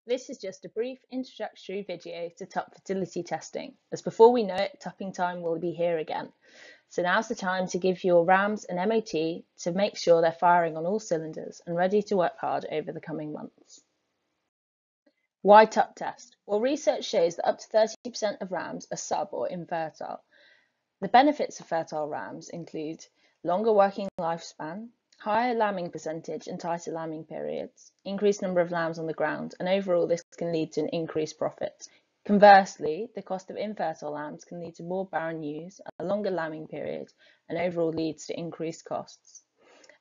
This is just a brief introductory video to tup fertility testing, as before we know it, tupping time will be here again. So now's the time to give your rams an MOT to make sure they're firing on all cylinders and ready to work hard over the coming months. Why tup test? Well, research shows that up to 30% of rams are sub or infertile. The benefits of fertile rams include longer working lifespan, higher lambing percentage and tighter lambing periods, increased number of lambs on the ground, and overall this can lead to an increased profit. Conversely, the cost of infertile lambs can lead to more barren ewes, a longer lambing period, and overall leads to increased costs.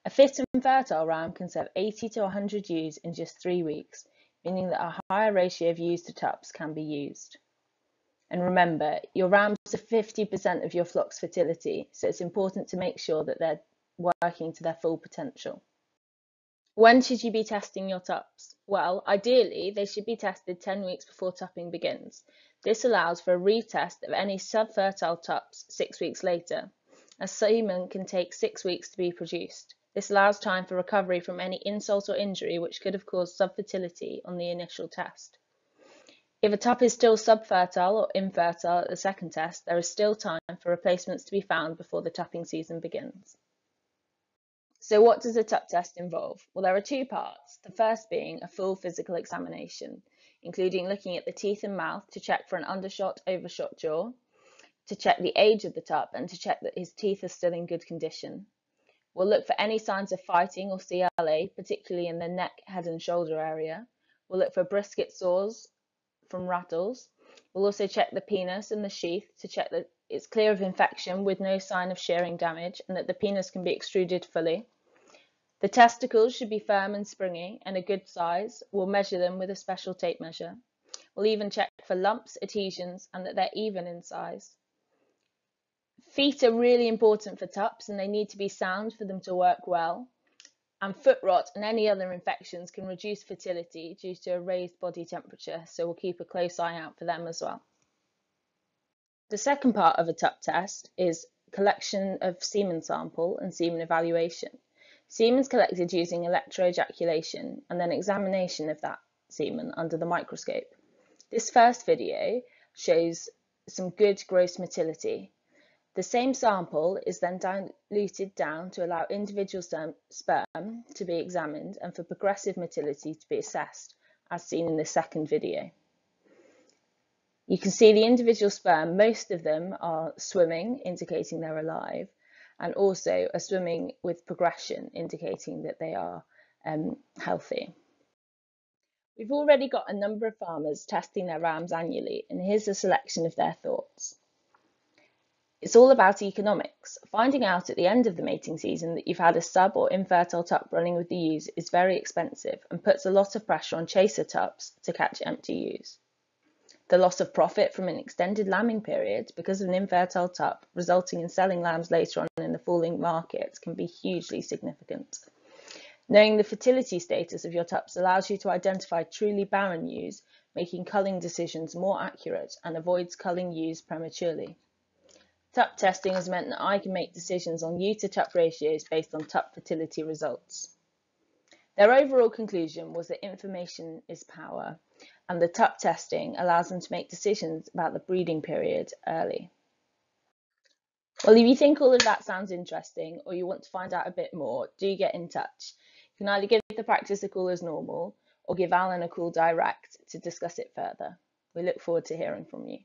A fit and fertile ram can serve 80 to 100 ewes in just 3 weeks, meaning that a higher ratio of ewes to tups can be used. And remember, your rams are 50% of your flock's fertility, so it's important to make sure that they're working to their full potential. When should you be testing your tups? Well, ideally, they should be tested 10 weeks before tupping begins. This allows for a retest of any subfertile tups 6 weeks later, as semen can take 6 weeks to be produced. This allows time for recovery from any insult or injury which could have caused subfertility on the initial test. If a tup is still subfertile or infertile at the second test, there is still time for replacements to be found before the tupping season begins. So what does a tup test involve? Well, there are 2 parts, the first being a full physical examination, including looking at the teeth and mouth to check for an undershot, overshot jaw, to check the age of the tup and to check that his teeth are still in good condition. We'll look for any signs of fighting or CLA, particularly in the neck, head and shoulder area. We'll look for brisket sores from rattles. We'll also check the penis and the sheath to check that it's clear of infection with no sign of shearing damage and that the penis can be extruded fully. The testicles should be firm and springy and a good size. We'll measure them with a special tape measure. We'll even check for lumps, adhesions, and that they're even in size. Feet are really important for tups and they need to be sound for them to work well. And foot rot and any other infections can reduce fertility due to a raised body temperature, so we'll keep a close eye out for them as well. The second part of a tup test is collection of semen sample and semen evaluation. Semen is collected using electroejaculation and then examination of that semen under the microscope. This first video shows some good gross motility. The same sample is then diluted down to allow individual sperm to be examined and for progressive motility to be assessed, as seen in the second video. You can see the individual sperm, most of them are swimming, indicating they're alive, and also are swimming with progression, indicating that they are healthy. We've already got a number of farmers testing their rams annually, and here's a selection of their thoughts. It's all about economics. Finding out at the end of the mating season that you've had a sub or infertile tup running with the ewes is very expensive and puts a lot of pressure on chaser tups to catch empty ewes. The loss of profit from an extended lambing period because of an infertile tup, resulting in selling lambs later on in the falling market, can be hugely significant. Knowing the fertility status of your tups allows you to identify truly barren ewes, making culling decisions more accurate and avoids culling ewes prematurely. Tup testing has meant that I can make decisions on ewe to tup ratios based on tup fertility results. Their overall conclusion was that information is power, and the tup testing allows them to make decisions about the breeding period early. Well, if you think all of that sounds interesting or you want to find out a bit more, do get in touch. You can either give the practice a call as normal or give Alan a call direct to discuss it further. We look forward to hearing from you.